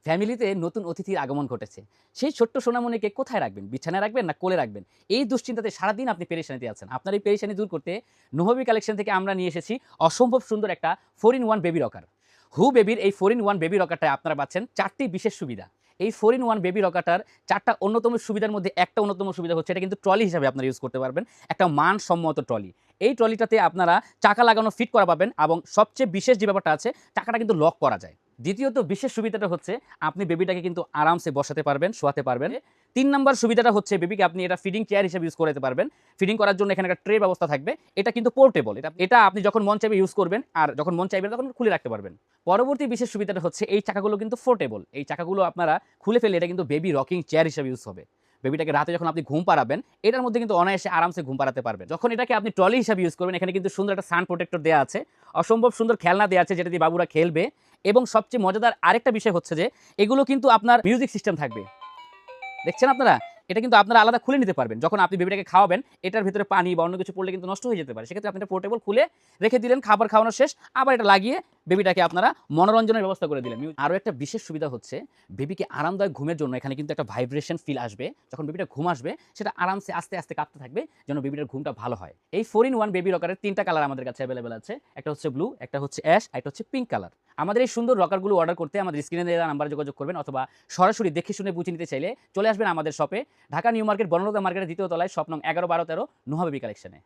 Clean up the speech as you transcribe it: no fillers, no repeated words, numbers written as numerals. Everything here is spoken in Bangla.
ফ্যামিলিতে নতুন অতিথির আগমন ঘটেছে। সেই ছোট্ট সোনামণিকে কোথায় রাখবেন? বিছানায় রাখবেন না কোলে রাখবেন? এই দুশ্চিন্তাতে সারাদিন আপনি পেরেশানিতে আছেন। আপনার এই পেরেশানি দূর করতে নোহবি কালেকশন থেকে আমরা নিয়ে এসেছি অসম্ভব সুন্দর একটা 4 in 1 বেবি রকার। হু বেবির এই 4 in 1 বেবি রকারটায় আপনারা পাচ্ছেন 4 টি বিশেষ সুবিধা। এই 4 in 1 বেবি রকারটার 4 টা অন্যতম সুবিধার মধ্যে একটা অন্যতম সুবিধা হচ্ছে এটা কিন্তু ট্রলি হিসাবে আপনারা ইউজ করতে পারবেন। একটা মানসম্মত ট্রলি। এই ট্রলিটাতে আপনারা চাকা লাগানো ফিট করা পাবেন এবং সবচেয়ে বিশেষ যে ব্যাপারটা আছে চাকাটা কিন্তু লক করা যায়। দ্বিতীয়ত বিশেষ সুবিধাটা হচ্ছে আপনি বেবিটাকে কিন্তু আরামসে বসাতে পারবেন, শোয়াতে পারবেন। ৩ নাম্বার সুবিধাটা হচ্ছে বেবিকে আপনি এটা ফিডিং চেয়ার হিসেবে ইউজ করতে পারবেন। ফিডিং করার জন্য এখানে একটা ট্রে ব্যবস্থা থাকবে। এটা কিন্তু পোর্টেবল। এটা আপনি যখন মন চাইবে ইউজ করবেন আর যখন মন চাইবে না তখন খুলে রাখতে পারবেন। পরবর্তী বিশেষ সুবিধাটা হচ্ছে এই চাকাগুলো কিন্তু পোর্টেবল। এই চাকাগুলো আপনারা খুলে ফেললে এটা কিন্তু বেবি রকিং চেয়ার হিসেবে ইউজ হবে। বেবিটাকে রাতে যখন আপনি ঘুম পাড়াবেন, এটার মধ্যে কিন্তু অনায়াসে আরামসে ঘুম পাড়াতে পারবেন। যখন এটাকে আপনি ট্রলি হিসাবে ইউজ করবেন, এখানে কিন্তু সুন্দর একটা সান প্রোটেক্টর দেয়া আছে। অসম্ভব সুন্দর খেলনা দেয়া আছে যেটা দিয়ে বাবুরা খেলবে এবং সবচেয়ে মজাদার আরেকটা বিষয় হচ্ছে যে এগুলো কিন্তু আপনার মিউজিক সিস্টেম থাকবে। দেখছেন আপনারা? এটা কিন্তু আপনারা আলাদা খুলে নিতে পারবেন। যখন আপনি বেবিটাকে খাওয়াবেন, এটার ভিতরে পানি বা অন্য কিছু পড়লে কিন্তু নষ্ট হয়ে যেতে পারে। সেক্ষেত্রে আপনি এটা পোর্টেবল খুলে রেখে দিলেন, খাবার খাওয়ানো শেষ, আবার এটা লাগিয়ে বেবিটাকে আপনারা মনোরঞ্জনের ব্যবস্থা করে দিলেন। আরো একটা বিশেষ সুবিধা হচ্ছে বেবিকে আরামদায়ক ঘুমের জন্য এখানে কিন্তু একটা ভাইব্রেশন ফিল আসবে। যখন বেবিটা ঘুম আসবে, সেটা আরামসে আস্তে, আস্তে কাঁপতে থাকবে যেন বেবিটার ঘুমটা ভালো হয়। এই 4 in 1 বেবি রকারের ৩ টা কালার আমাদের কাছে अवेलेबल আছে। একটা হচ্ছে ব্লু, একটা হচ্ছে অ্যাশ, আর একটা হচ্ছে পিঙ্ক কালার। আমাদের এই সুন্দর রকারগুলো অর্ডার করতে আমাদের স্ক্রিনে দেওয়া নাম্বারে যোগাযোগ করবেন অথবা সরাসরি দেখে শুনে বুঝে নিতে চাইলে চলে আসবেন আমাদের শপে, ঢাকা নিউ মার্কেট বনলতা মার্কেটের ২য় তলায় শপ নং ১১, ১২, ১৩ নুহা বেবি কালেকশনে।